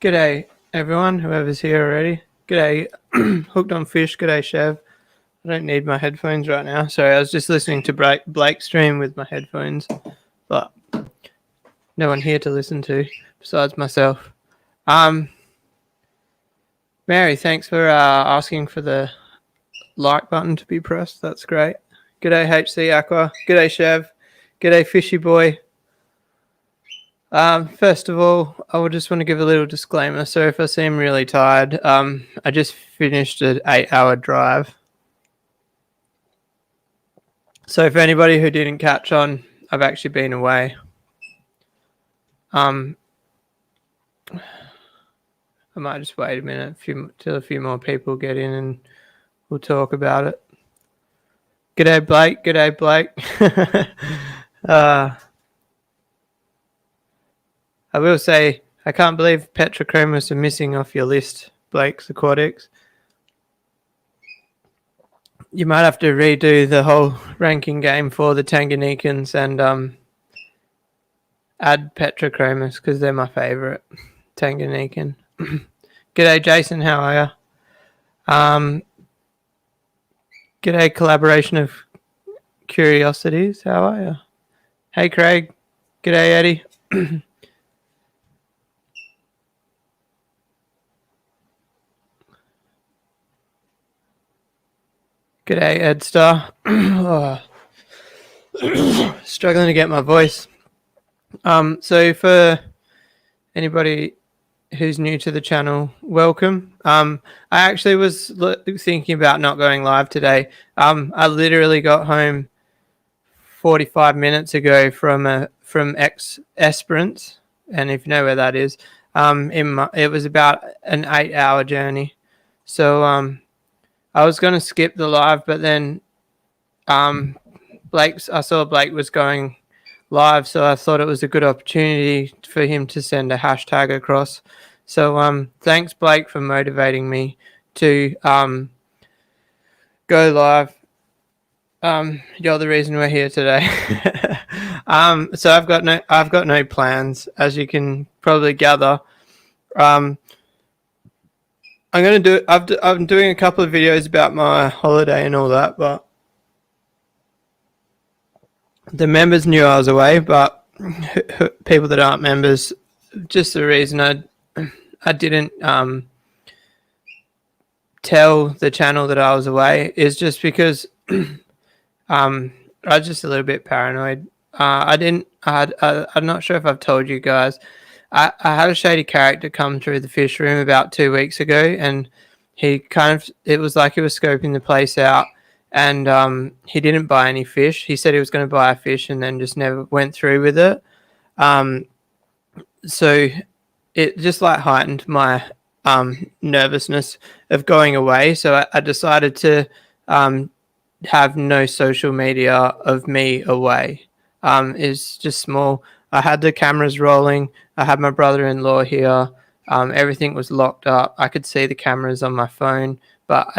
G'day, everyone, whoever's here already. G'day, Hooked on Fish. G'day, Chev. I don't need my headphones right now. Sorry, I was just listening to Blake stream with my headphones, but no one here to listen to besides myself. Mary, thanks for asking for the like button to be pressed. That's great. G'day, HC Aqua. G'day, Chev. G'day, Fishy Boy. First of all, I would just want to give a little disclaimer. So if I seem really tired, I just finished an 8-hour drive. So for anybody who didn't catch on, I've actually been away. I might just wait a minute till a few more people get in and we'll talk about it. G'day, Blake. G'day, Blake. I will say, I can't believe Petrochromus are missing off your list, Blake's Aquatics. You might have to redo the whole ranking game for the Tanganyikans and add Petrochromus because they're my favourite Tanganyikan. G'day, Jason. How are you? G'day, Collaboration of Curiosities. How are you? Hey, Craig. G'day, Eddie. G'day, Ed Star. Struggling to get my voice. So for anybody who's new to the channel, welcome. I actually was thinking about not going live today. I literally got home 45 minutes ago from Esperance, and if you know where that is, it was about an 8-hour journey. So I was going to skip the live, but then I saw Blake was going live, so I thought it was a good opportunity for him to send a hashtag across. So thanks, Blake, for motivating me to go live. You're the reason we're here today. So I've got no plans, as you can probably gather. I'm doing a couple of videos about my holiday and all that, but the members knew I was away, but people that aren't members, just the reason I didn't tell the channel that I was away is just because I was just a little bit paranoid. I'm not sure if I've told you guys. I had a shady character come through the fish room about 2 weeks ago, and it was like he was scoping the place out, and he didn't buy any fish. He said he was going to buy a fish and then just never went through with it. So it just like heightened my nervousness of going away. So I decided to have no social media of me away. It's just small. I had the cameras rolling. I had my brother-in-law here. Everything was locked up. I could see the cameras on my phone, but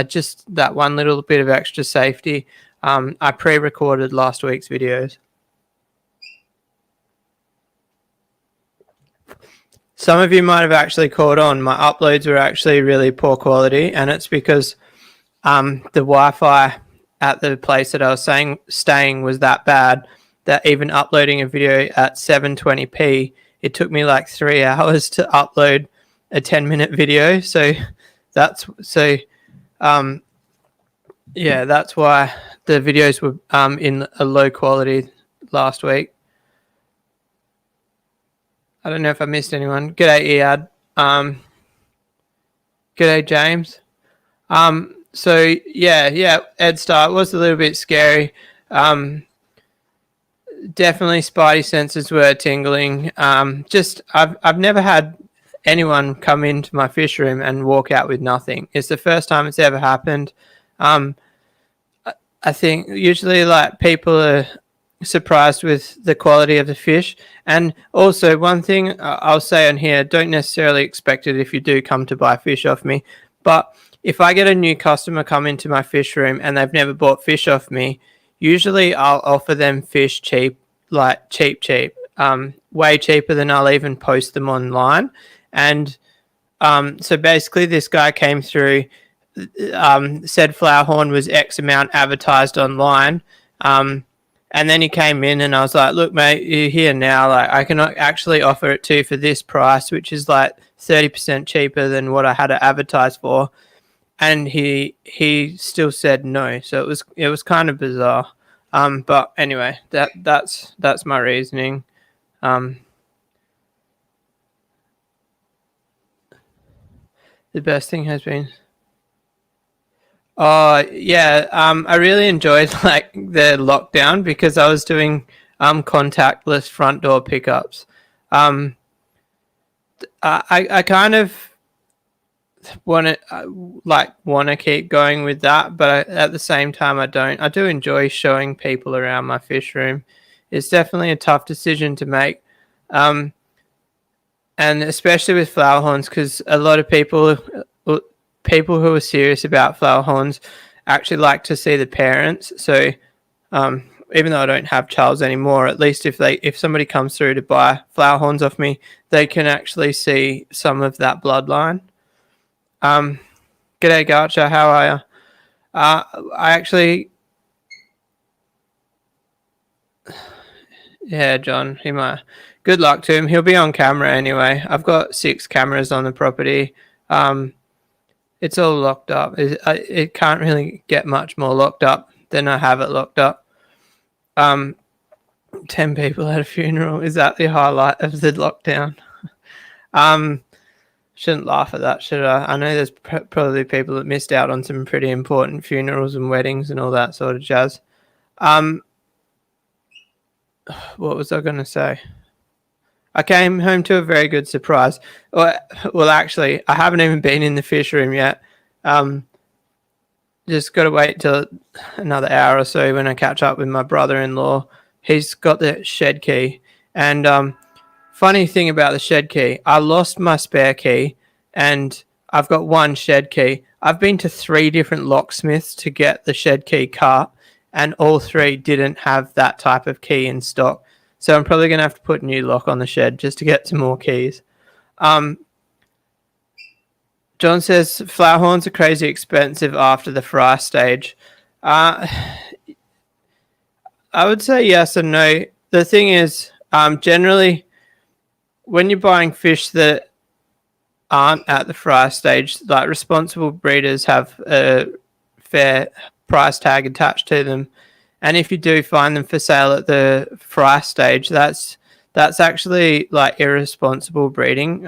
that one little bit of extra safety, I pre-recorded last week's videos. Some of you might have actually caught on. My uploads were actually really poor quality, and it's because the Wi-Fi at the place that I was staying was that bad that even uploading a video at 720p, it took me like 3 hours to upload a 10-minute video. So that's why the videos were in a low quality last week. I don't know if I missed anyone. G'day, Iad. G'day, James. So yeah, Ed Star, it was a little bit scary. Definitely spidey senses were tingling. I've never had anyone come into my fish room and walk out with nothing. It's the first time it's ever happened. I think usually like people are surprised with the quality of the fish. And also one thing I'll say on here, don't necessarily expect it if you do come to buy fish off me, but if I get a new customer come into my fish room and they've never bought fish off me, usually I'll offer them fish cheap, way cheaper than I'll even post them online. And So basically, this guy came through, said Flowerhorn was X amount advertised online. And then he came in and I was like, look, mate, you're here now. Like, I can actually offer it to you for this price, which is like 30% cheaper than what I had it advertised for. And he still said no. So it was kind of bizarre. But anyway, that's my reasoning. The best thing has been. Oh yeah, I really enjoyed like the lockdown because I was doing contactless front door pickups. Um, I kind of want to want to keep going with that, but at the same time I don't. I do enjoy showing people around my fish room. It's definitely a tough decision to make, and especially with Flowerhorns because a lot of people who are serious about Flowerhorns actually like to see the parents. So even though I don't have Charles anymore, at least if somebody comes through to buy Flowerhorns off me, they can actually see some of that bloodline. G'day, Garcha. How are you? I actually, yeah, John. He might. Good luck to him. He'll be on camera anyway. I've got 6 cameras on the property. It's all locked up. It can't really get much more locked up than I have it locked up. 10 people at a funeral. Is that the highlight of the lockdown? Shouldn't laugh at that, should I? I know there's probably people that missed out on some pretty important funerals and weddings and all that sort of jazz. What was I going to say? I came home to a very good surprise. Well, actually, I haven't even been in the fish room yet. Just got to wait till another hour or so when I catch up with my brother-in-law. He's got the shed key. And funny thing about the shed key, I lost my spare key and I've got one shed key. I've been to 3 different locksmiths to get the shed key cut, and all 3 didn't have that type of key in stock. So I'm probably going to have to put a new lock on the shed just to get some more keys. John says Flowerhorns are crazy expensive after the fry stage. I would say yes and no. The thing is, generally, when you're buying fish that aren't at the fry stage, like responsible breeders have a fair price tag attached to them. And if you do find them for sale at the fry stage, that's actually like irresponsible breeding.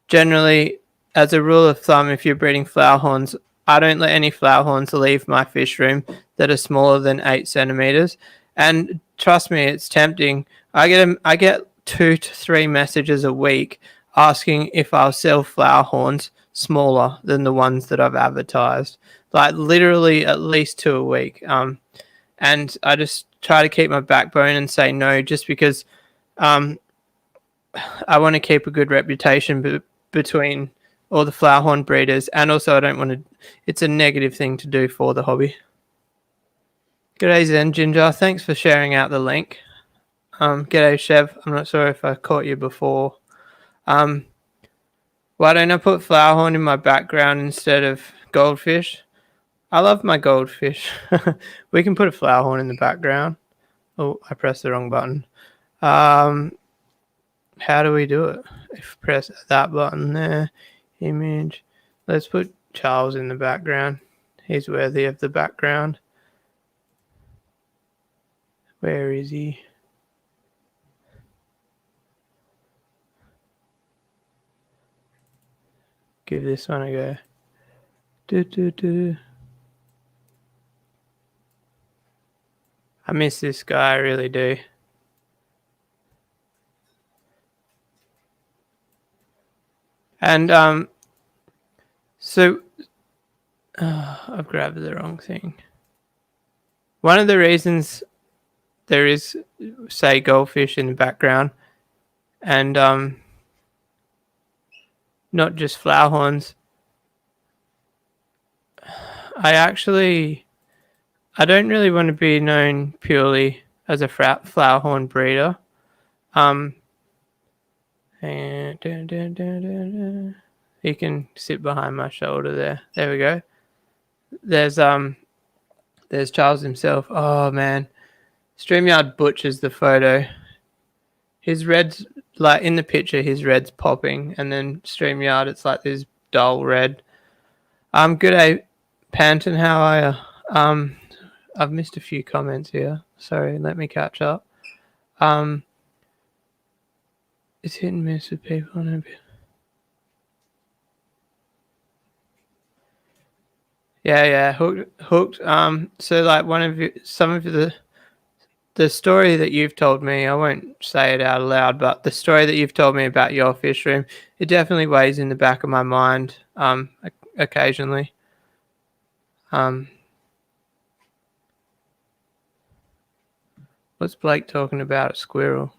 Generally, as a rule of thumb, if you're breeding Flowerhorns, I don't let any Flowerhorns leave my fish room that are smaller than 8 centimeters. And trust me, it's tempting. I get 2 to 3 messages a week asking if I'll sell Flowerhorns smaller than the ones that I've advertised. Like literally at least 2 a week. And I just try to keep my backbone and say no, just because I want to keep a good reputation between all the Flowerhorn breeders, and also I don't want to. It's a negative thing to do for the hobby. G'day Zen Ginger, thanks for sharing out the link. G'day Chev, I'm not sure if I caught you before. Why don't I put Flowerhorn in my background instead of goldfish? I love my goldfish. We can put a Flowerhorn in the background. Oh, I pressed the wrong button. How do we do it? If press that button there, image. Let's put Charles in the background. He's worthy of the background. Where is he? Give this one a go. I miss this guy, I really do. And so I've grabbed the wrong thing. One of the reasons there is, say, goldfish in the background, and not just Flowerhorns. I don't really want to be known purely as a Flowerhorn breeder. And He can sit behind my shoulder there. There we go. There's Charles himself. Oh man, StreamYard butchers the photo. His red's like in the picture. His red's popping, and then StreamYard it's like this dull red. Good day, Panton. How are you? I've missed a few comments here. Sorry, let me catch up. It's hit and miss with people on a bit. Yeah, hooked. So like one of you, some of the story that you've told me, I won't say it out loud, but the story that you've told me about your fish room, it definitely weighs in the back of my mind, occasionally. What's Blake talking about? A squirrel.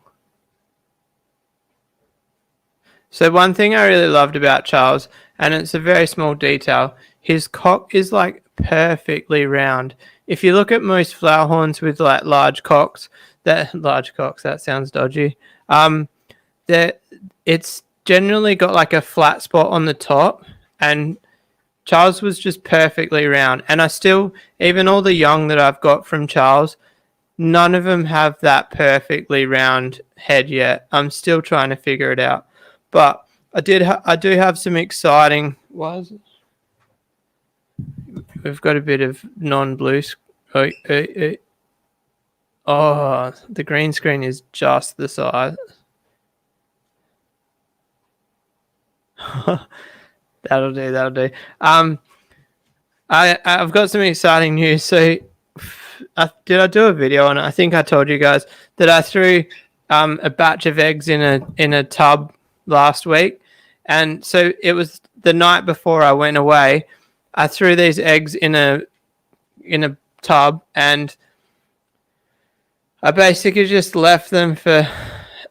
So one thing I really loved about Charles, and it's a very small detail, his cock is like perfectly round. If you look at most flower horns with like large cocks, that sounds dodgy. It's generally got like a flat spot on the top, and Charles was just perfectly round. And I still, even all the young that I've got from Charles, none of them have that perfectly round head yet. I'm still trying to figure it out. But I do have some exciting. Why is it? We've got a bit of non-blue. Oh, the green screen is just the size. That'll do. I've got some exciting news. So, did I do a video on it? I think I told you guys that I threw a batch of eggs in a tub last week, and so it was the night before I went away. I threw these eggs in a tub, and I basically just left them for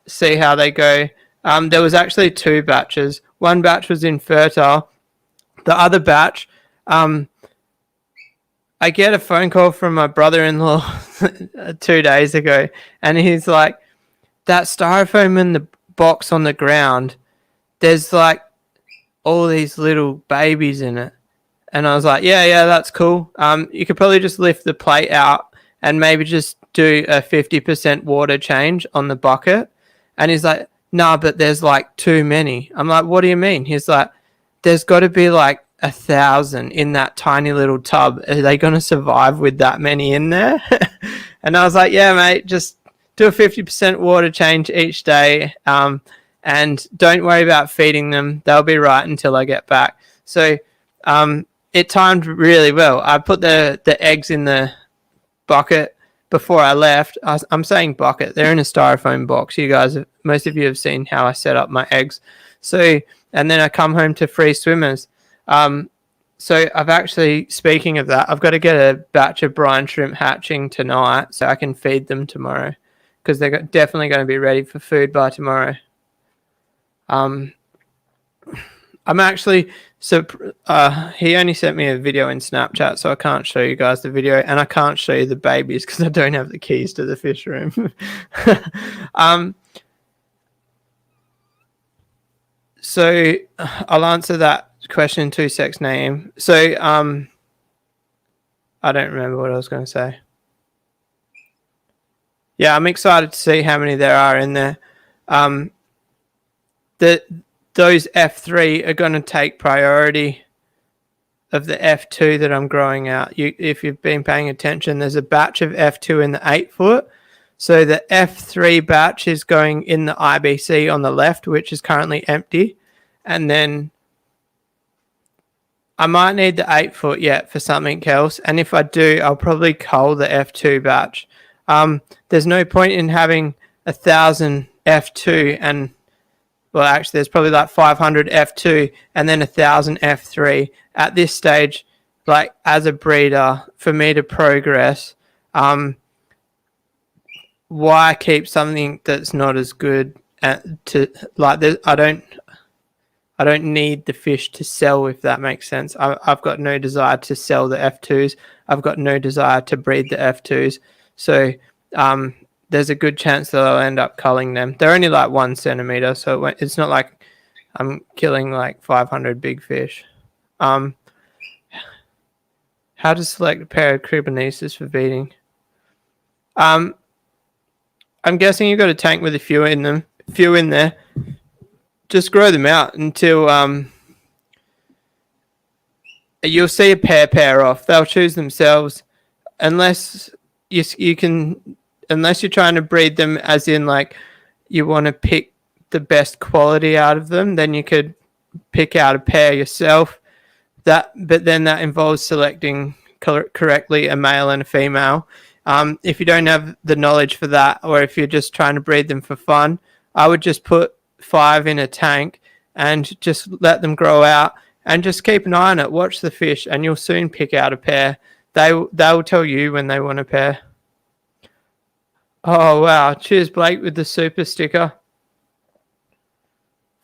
see how they go. There was actually 2 batches. One batch was infertile. The other batch, I get a phone call from my brother-in-law 2 days ago, and he's like, that styrofoam in the box on the ground, there's like all these little babies in it. And I was like, yeah, that's cool. You could probably just lift the plate out and maybe just do a 50% water change on the bucket. And he's like, nah, but there's like too many. I'm like, what do you mean? He's like, there's got to be like 1,000 in that tiny little tub. Are they going to survive with that many in there? And I was like, yeah, mate, just do a 50% water change each day. And don't worry about feeding them. They'll be right until I get back. So, it timed really well. I put the eggs in the bucket before I left. I'm saying bucket. They're in a styrofoam box. Most of you have seen how I set up my eggs. So, and then I come home to free swimmers. So I've actually, speaking of that, I've got to get a batch of brine shrimp hatching tonight so I can feed them tomorrow, because they're definitely going to be ready for food by tomorrow. I'm actually, he only sent me a video in Snapchat, so I can't show you guys the video, and I can't show you the babies because I don't have the keys to the fish room. So I'll answer that question in 2 secs, name. So I don't remember what I was going to say. Yeah, I'm excited to see how many there are in there. Those F3 are going to take priority of the F2 that I'm growing out. If you've been paying attention, there's a batch of F2 in the 8 foot. So the F3 batch is going in the IBC on the left, which is currently empty. And then I might need the 8 foot yet for something else. And if I do, I'll probably cull the F2 batch. There's no point in having 1,000 F2 and, well, actually, there's probably like 500 F2 and then 1,000 F3 at this stage. Like, as a breeder, for me to progress, why keep something that's not as good? I don't need the fish to sell, if that makes sense. I've got no desire to sell the F2s. I've got no desire to breed the F2s. So there's a good chance that I'll end up culling them. They're only like 1 centimeter, so it's not like I'm killing like 500 big fish. How to select a pair of Cribonesus for feeding. I'm guessing you've got a tank with a few in there. Just grow them out until you'll see a pair off. They'll choose themselves, unless you're trying to breed them as in like you want to pick the best quality out of them. Then you could pick out a pair yourself. But then that involves selecting correctly a male and a female. If you don't have the knowledge for that, or if you're just trying to breed them for fun, I would just put 5 in a tank and just let them grow out and just keep an eye on it. Watch the fish and you'll soon pick out a pair. They'll tell you when they want a pair. Oh, wow. Cheers, Blake, with the super sticker.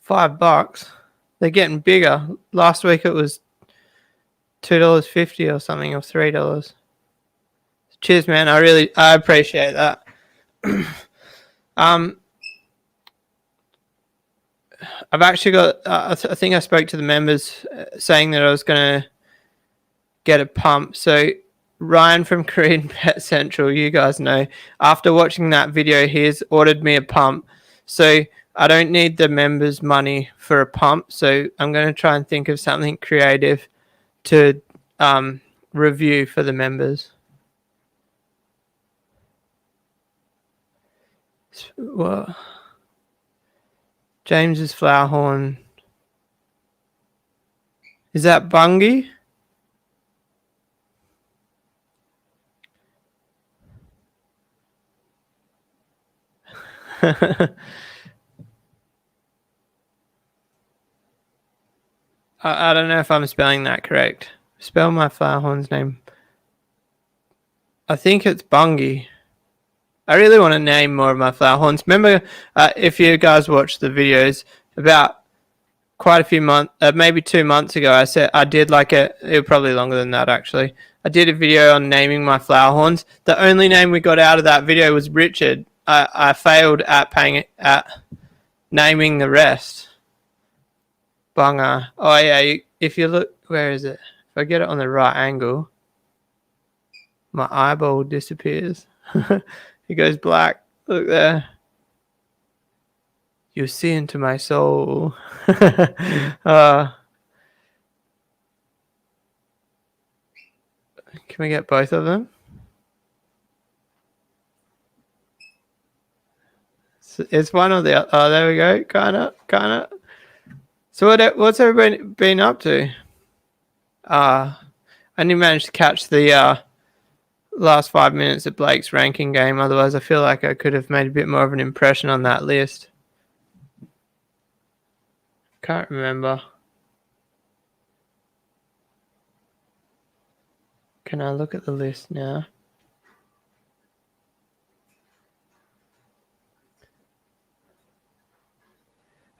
$5. They're getting bigger. Last week it was $2.50 or something, or $3. Cheers, man. I appreciate that. I've actually got, I think I spoke to the members saying that I was going to get a pump. So Ryan from Korean Pet Central, you guys know, after watching that video, he's ordered me a pump. So I don't need the members' money for a pump. So I'm going to try and think of something creative to review for the members. Well, James's flower horn. Is that Bungie? I don't know if I'm spelling that correct. Spell my flower horn's name. I think it's Bungie. I really want to name more of my flower horns. Remember, if you guys watch the videos, about quite a few months, maybe 2 months ago, I said I did like it was probably longer than that actually. I did a video on naming my flower horns. The only name we got out of that video was Richard. I failed at naming the rest. Bunga. Oh yeah, if you look, where is it? If I get it on the right angle, my eyeball disappears. It goes black. Look there. You see into my soul. Can we get both of them? It's one or the other. Oh, there we go. Kind of. So what's everybody been up to? I only managed to catch the last 5 minutes of Blake's ranking game. Otherwise, I feel like I could have made a bit more of an impression on that list. Can't remember. Can I look at the list now?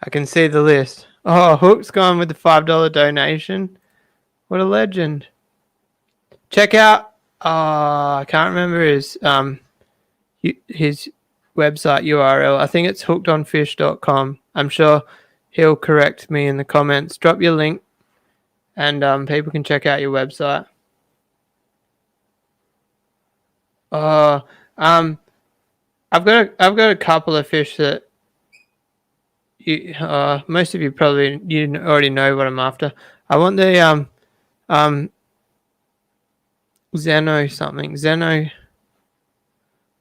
I can see the list. Oh, Hook's gone with the $5 donation. What a legend. Check out, I can't remember his website URL. I think it's hookedonfish.com. I'm sure he'll correct me in the comments. Drop your link and people can check out your website. I've got a couple of fish that most of you already know what I'm after. I want the Zeno,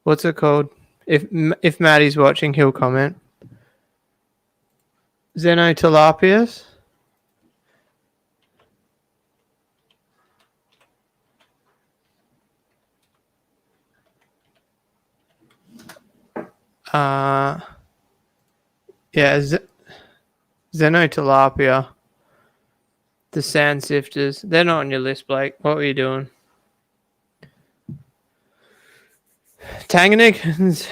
what's it called? If Maddie's watching, he'll comment. Xenotilapius. Yeah, Xenotilapia. The sand sifters. They're not on your list, Blake. What were you doing? Tanganicans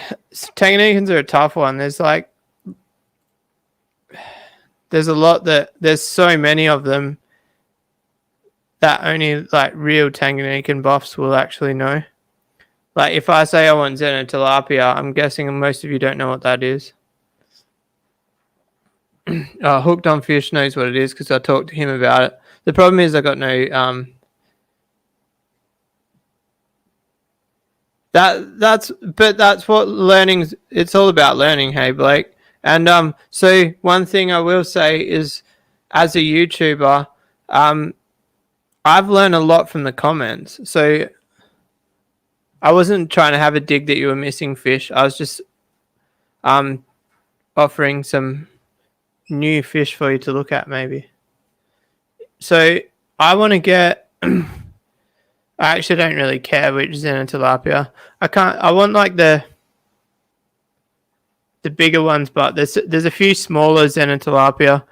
are a tough one. There's so many of them that only like real Tanganyikan buffs will actually know. Like if I say I want Xenotilapia, I'm guessing most of you don't know what that is. Hooked on Fish knows what it is because I talked to him about it. The problem is I got no that's what learning's it's all about learning, hey Blake. And so one thing I will say is as a YouTuber, I've learned a lot from the comments. So I wasn't trying to have a dig that you were missing fish. I was just offering some new fish for you to look at maybe. So I want to get I actually don't really care which Xenotilapia. I want like the bigger ones, but there's a few smaller Xenotilapia.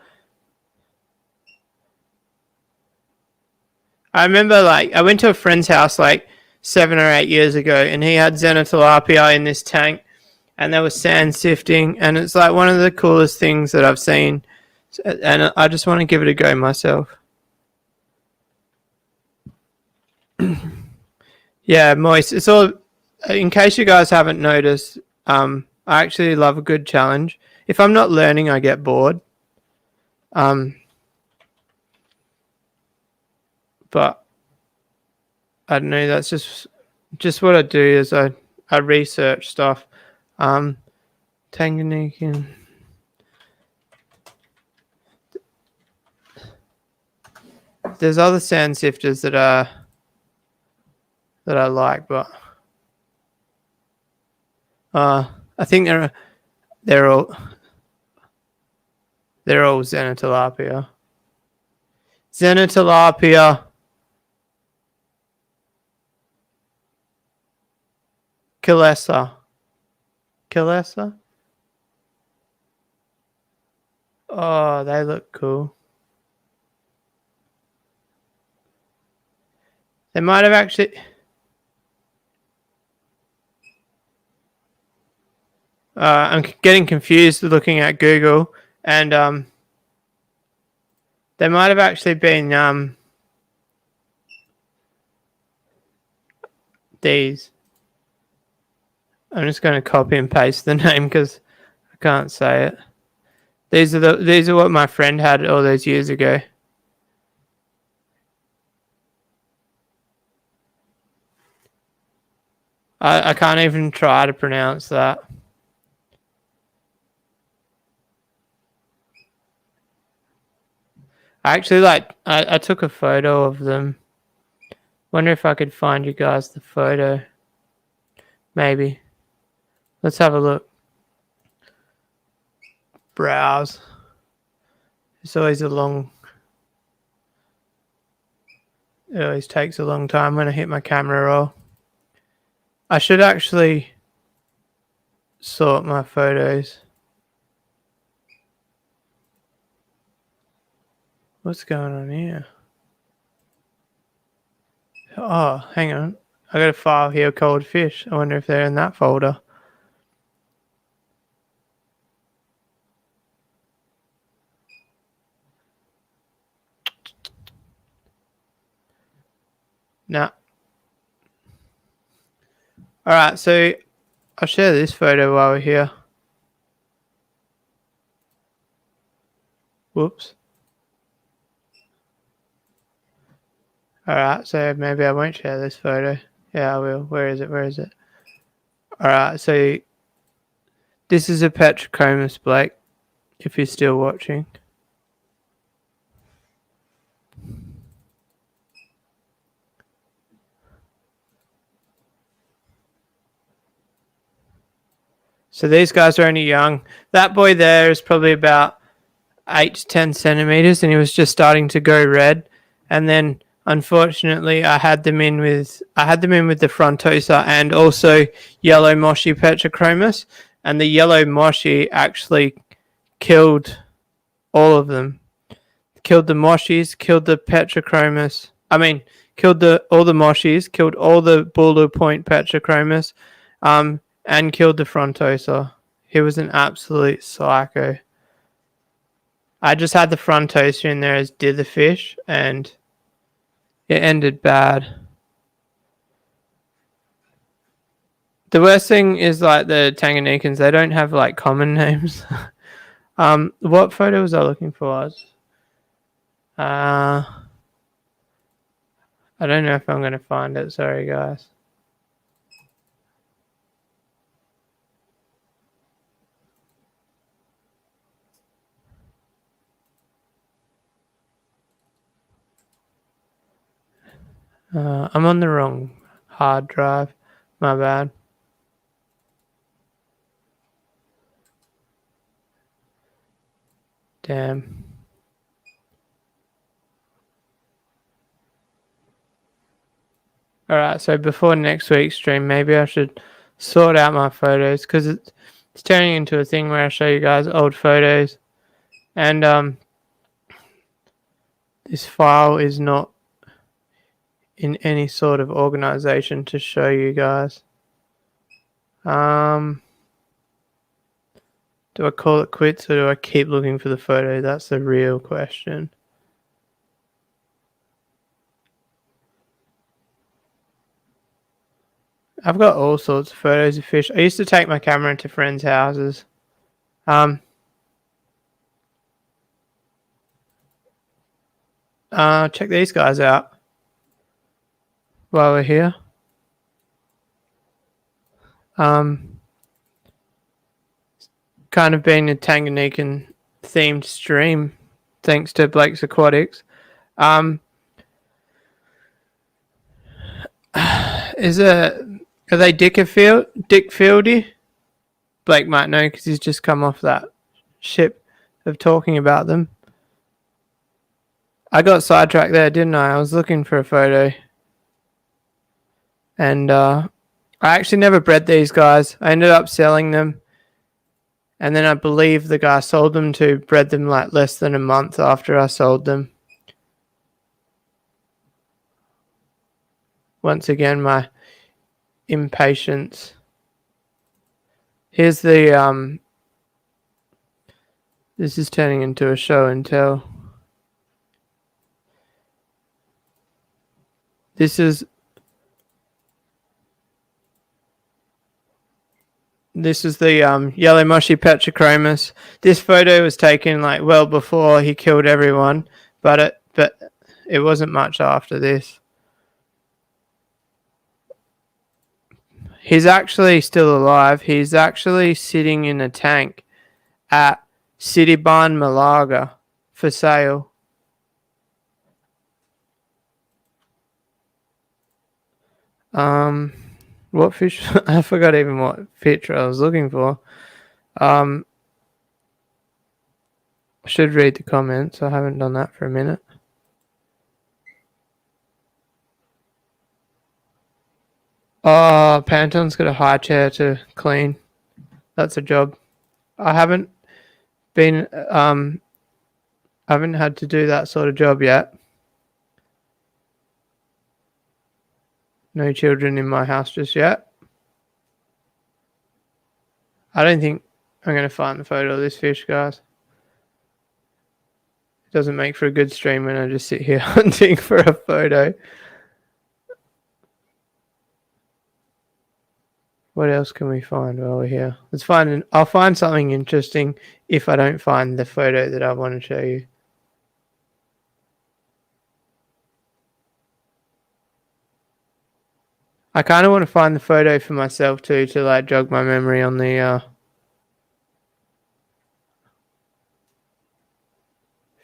I remember like I went to a friend's house like 7 or 8 years ago, and he had Xenotilapia in this tank, and they were sand sifting, and it's like one of the coolest things that I've seen, and I just want to give it a go myself. Yeah, Moist. It's all. In case you guys haven't noticed, I actually love a good challenge. If I'm not learning, I get bored. But I don't know. That's just what I do. Is I research stuff. Tanganyikan. There's other sand sifters that I like, but I think they're all Xenotilapia. Xenotilapia. Kilesa. Oh, they look cool. They might have actually. I'm getting confused looking at Google, and they might have actually been these. I'm just going to copy and paste the name because I can't say it. These are what my friend had all those years ago. I can't even try to pronounce that. Actually, I took a photo of them. Wonder if I could find you guys the photo. Maybe. Let's have a look. Browse. It's always it always takes a long time when I hit my camera roll. I should actually sort my photos. What's going on here? Oh, hang on. I got a file here called fish. I wonder if they're in that folder. Nah. Alright, so I'll share this photo while we're here. Whoops. Alright, so maybe I won't share this photo. Yeah, I will. Where is it? Alright, so this is a Petrochromis, Blake, if you're still watching. So these guys are only young. That boy there is probably about 8 to 10 centimeters, and he was just starting to go red. And then, unfortunately, I had them in with the Frontosa and also yellow Moshi Petrochromis, and the yellow Moshi actually killed all of them. Killed the Moshis, killed the Petrochromis. Killed all the Moshis, killed all the Bulu Point Petrochromis, and killed the Frontosa. He was an absolute psycho. I just had the Frontosa in there as dither fish, and it ended bad. The worst thing is like the Tanganyikans, they don't have like common names. What photo was I looking for? I don't know if I'm going to find it. Sorry, guys. I'm on the wrong hard drive. My bad. Damn. Alright, so before next week's stream, maybe I should sort out my photos because it's turning into a thing where I show you guys old photos, and this file is not in any sort of organization to show you guys. Do I call it quits or do I keep looking for the photo? That's the real question. I've got all sorts of photos of fish. I used to take my camera to friends' houses. Check these guys out while we're here. Kind of been a Tanganyikan themed stream thanks to Blake's Aquatics. Are they Dickfieldy? Blake might know because he's just come off that ship of talking about them. I got sidetracked there, didn't I? I was looking for a photo. And I actually never bred these guys. I ended up selling them. And then I believe the guy I sold them to bred them like less than a month after I sold them. Once again, my impatience. Here's the this is turning into a show and tell. This is the yellow mushy Petrochromis. This photo was taken like well before he killed everyone, but it wasn't much after this. He's actually still alive. He's actually sitting in a tank at Citiban Malaga for sale. What fish? I forgot even what picture I was looking for. I should read the comments. I haven't done that for a minute. Oh, Panton's got a high chair to clean. That's a job. I haven't been I haven't had to do that sort of job yet. No children in my house just yet. I don't think I'm going to find the photo of this fish, guys. It doesn't make for a good stream when I just sit here hunting for a photo. What else can we find while we're here? I'll find something interesting if I don't find the photo that I want to show you. I kind of want to find the photo for myself too, to like jog my memory on the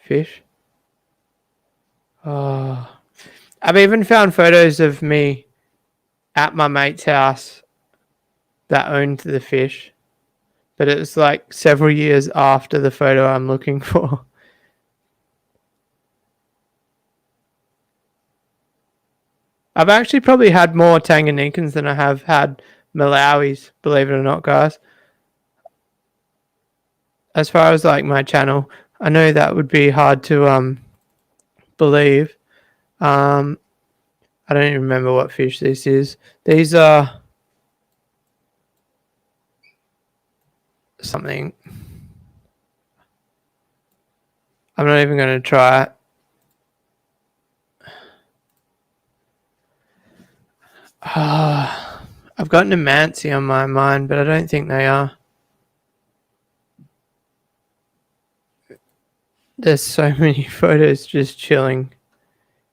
fish. Oh, I've even found photos of me at my mate's house that owned the fish, but it was like several years after the photo I'm looking for. I've actually probably had more Tanganyikans than I have had Malawis, believe it or not, guys. As far as like my channel, I know that would be hard to believe. I don't even remember what fish this is. These are something. I'm not even going to try it. I've got Nemancy on my mind, but I don't think they are. There's so many photos just chilling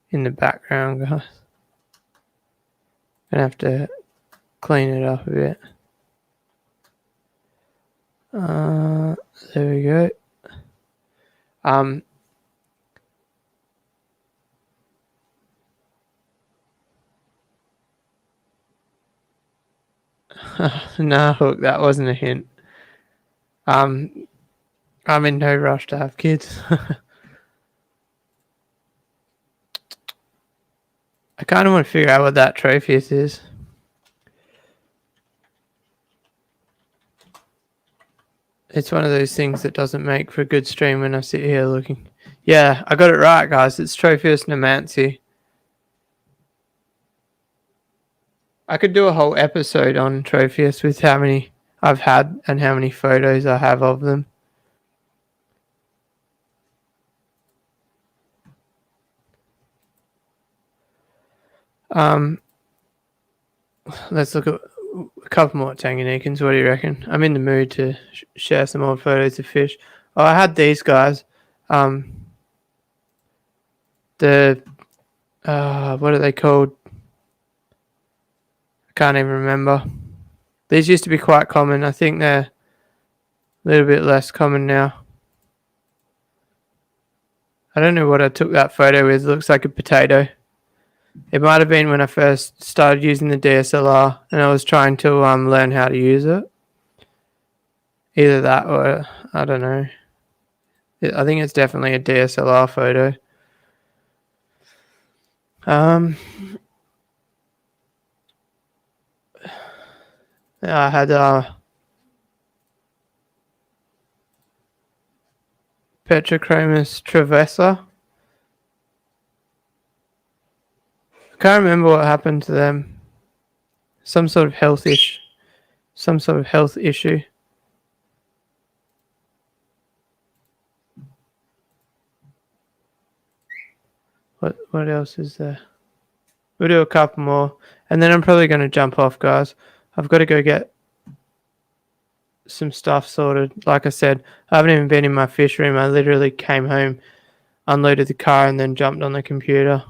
in the background, guys. Gonna have to clean it up a bit. There we go. Nah, Hook, that wasn't a hint. I'm in no rush to have kids. I kind of want to figure out what that Tropheus is. It's one of those things that doesn't make for a good stream when I sit here looking. Yeah, I got it right, guys. It's Tropheus Namansi. I could do a whole episode on Tropheus with how many I've had and how many photos I have of them. Let's look at a couple more Tanganyikans. What do you reckon? I'm in the mood to share some old photos of fish. Oh, I had these guys. What are they called? I can't even remember. These used to be quite common. I think they're a little bit less common now. I don't know what I took that photo with. It looks like a potato. It might have been when I first started using the DSLR and I was trying to learn how to use it. Either that or I don't know. I think it's definitely a DSLR photo. I had Petrochromis travessa. I can't remember what happened to them. Some sort of health issue. What else is there? We'll do a couple more, and then I'm probably going to jump off, guys. I've got to go get some stuff sorted. Like I said, I haven't even been in my fish room. I literally came home, unloaded the car, and then jumped on the computer.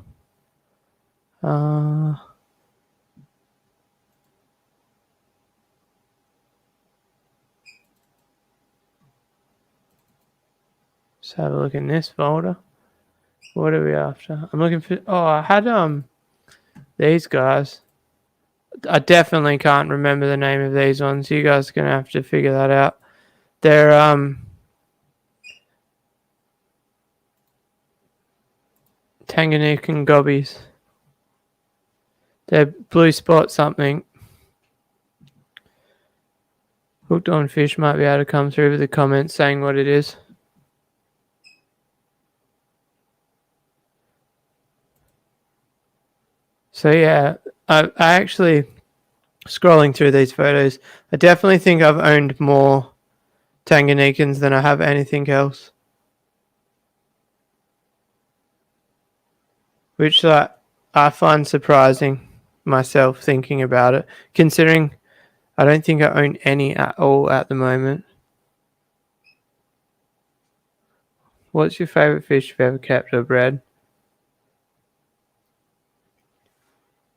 Let's have a look in this folder. What are we after? I'm looking for... Oh, I had these guys. I definitely can't remember the name of these ones. You guys are going to have to figure that out. They're Tanganyikan gobbies. They're blue spot something. Hooked on Fish might be able to come through with the comments saying what it is. So yeah, I actually, scrolling through these photos, I definitely think I've owned more Tanganyikans than I have anything else. Which I find surprising myself thinking about it, considering I don't think I own any at all at the moment. What's your favorite fish you've ever kept or bred?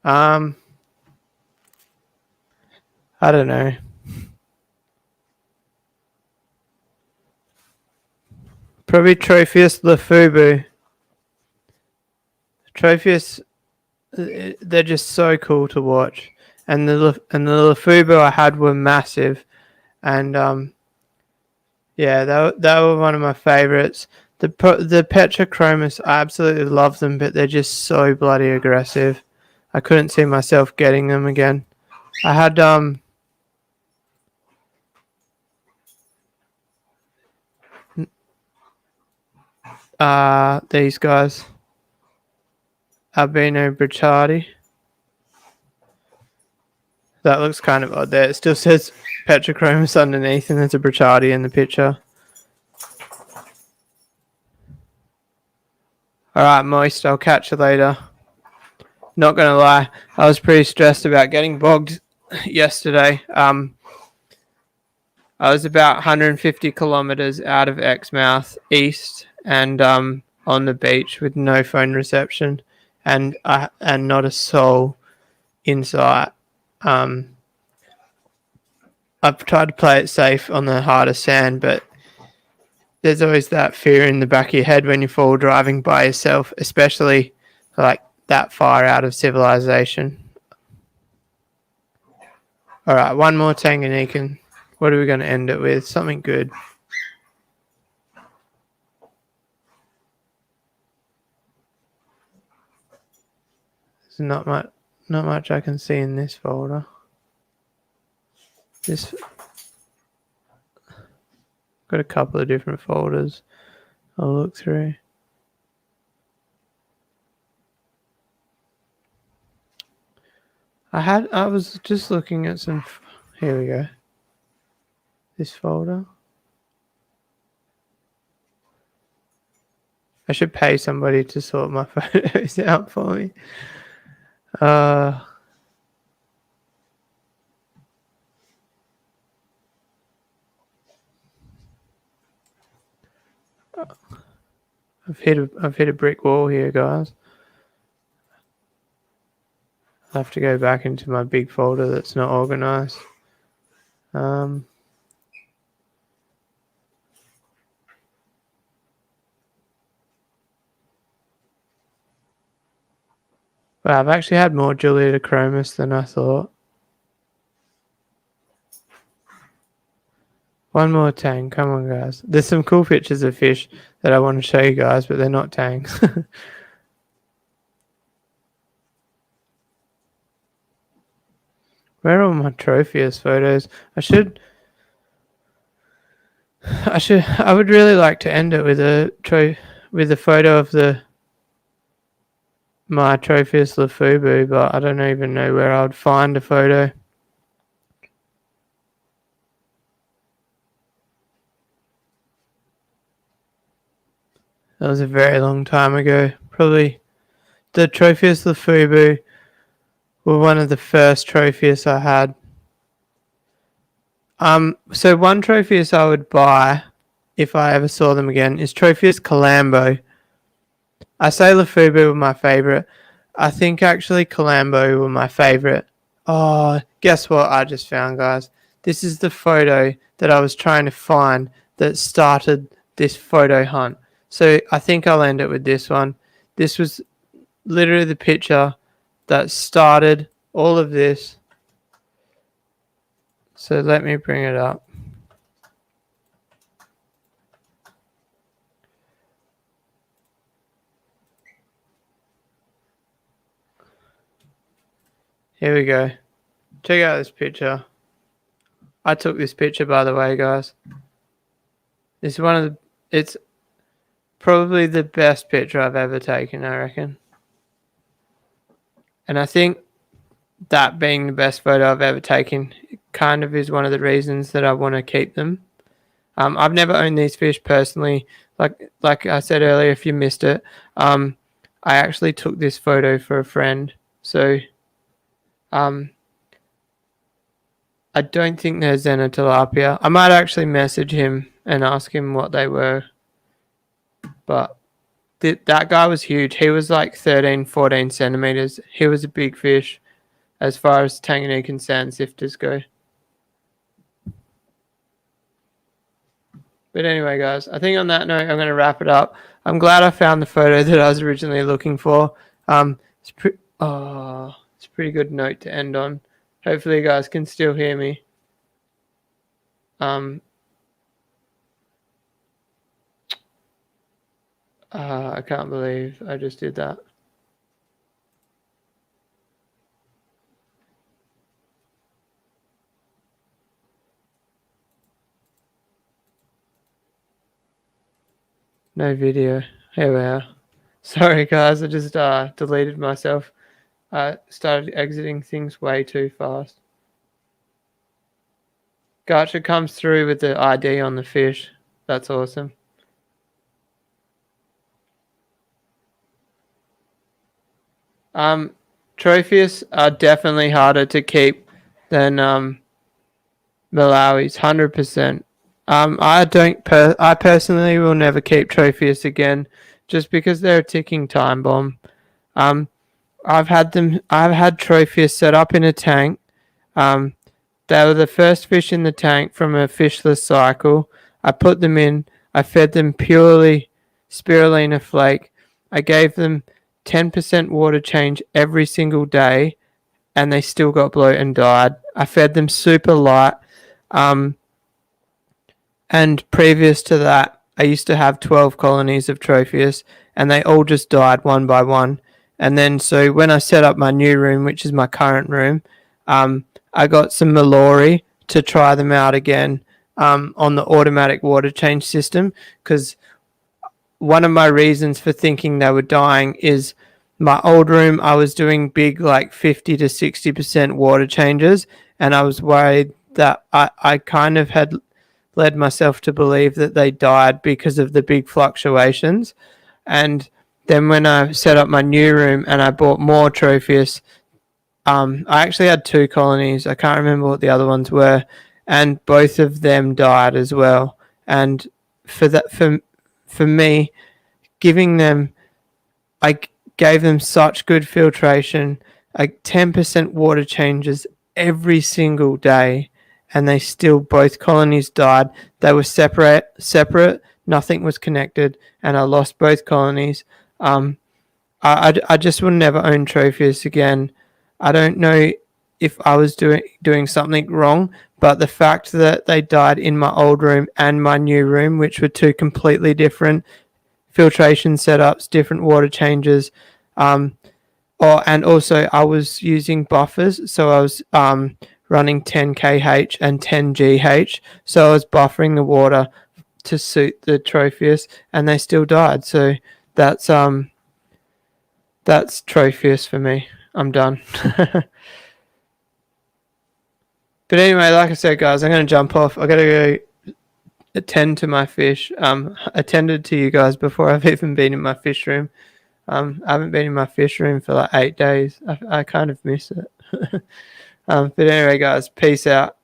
I don't know. Probably Tropheus Lafubu. Tropheus, they're just so cool to watch, and the Lafubu I had were massive, and yeah, they were one of my favorites. The Petrochromis, I absolutely love them, but they're just so bloody aggressive. I couldn't see myself getting them again. I had these guys. Albino Brichardi. That looks kind of odd there. It still says Petrochromis underneath and there's a Brichardi in the picture. Alright, Moist, I'll catch you later. Not gonna lie, I was pretty stressed about getting bogged yesterday. I I was about 150 kilometers out of Exmouth east, and on the beach with no phone reception, and not a soul in sight. I've tried to play it safe on the harder sand, but there's always that fear in the back of your head when you fall driving by yourself, especially like that far out of civilization. All right, one more Tanganyikan. What are we going to end it with? Something good. There's not much I can see in this folder. This got a couple of different folders I'll look through. I was just looking at some. Here we go. This folder. I should pay somebody to sort my photos out for me. I've hit a brick wall here, guys. I have to go back into my big folder that's not organized. Wow, I've actually had more Julietta chromis than I thought. One more tang. Come on, guys. There's some cool pictures of fish that I want to show you guys, but they're not tangs. Where are all my Tropheus photos? I would really like to end it with a photo of my Tropheus Lafubu, but I don't even know where I would find a photo. That was a very long time ago. Probably the Tropheus Lafubu were one of the first Tropheus I had. So one Tropheus I would buy if I ever saw them again is Tropheus Calambo. I say Lafubu were my favorite. I think actually Calambo were my favorite. Oh, guess what I just found, guys? This is the photo that I was trying to find that started this photo hunt. So I think I'll end it with this one. This was literally the picture that started all of this. So let me bring it up. Here we go. Check out this picture. I took this picture, by the way, guys. This is it's probably the best picture I've ever taken, I reckon. And I think that being the best photo I've ever taken kind of is one of the reasons that I want to keep them. I've never owned these fish personally. Like I said earlier, if you missed it, I actually took this photo for a friend. So I don't think they're Xenotilapia. I might actually message him and ask him what they were. But that guy was huge. He was like 13, 14 centimeters. He was a big fish as far as Tanganyikan sand sifters go. But anyway, guys, I think on that note, I'm going to wrap it up. I'm glad I found the photo that I was originally looking for. It's a pretty good note to end on. Hopefully you guys can still hear me. I can't believe I just did that. No video. Here we are. Sorry, guys. I just deleted myself. I started exiting things way too fast. Gotcha comes through with the ID on the fish. That's awesome. Tropheus are definitely harder to keep than Malawi's 100%. I personally will never keep Tropheus again, just because they're a ticking time bomb. Um, I've had Tropheus set up in a tank. They were the first fish in the tank from a fishless cycle. I put them in. I fed them purely spirulina flake. I gave them 10% water change every single day, and they still got bloat and died. I fed them super light. And previous to that, I used to have 12 colonies of Tropheus, and they all just died one by one. And then, so when I set up my new room, which is my current room, I got some Mallory to try them out again on the automatic water change system, because one of my reasons for thinking they were dying is my old room, I was doing big, like 50 to 60% water changes, and I was worried that I kind of had led myself to believe that they died because of the big fluctuations. And then when I set up my new room and I bought more Tropheus, I actually had 2 colonies. I can't remember what the other ones were, and both of them died as well. And for me, giving them, I gave them such good filtration, like 10% water changes every single day, and they still, both colonies died. They were separate. Nothing was connected, and I lost both colonies. I just will never own Tropheus again. I don't know if I was doing something wrong, but the fact that they died in my old room and my new room, which were 2 completely different filtration setups, different water changes, and also I was using buffers, so I was running 10 kH and 10 GH, so I was buffering the water to suit the Tropheus, and they still died. So that's Tropheus for me. I'm done. But anyway, like I said, guys, I'm going to jump off. I got to go attend to my fish. Attended to you guys before I've even been in my fish room. I haven't been in my fish room for like 8 days. I kind of miss it. But anyway, guys, peace out.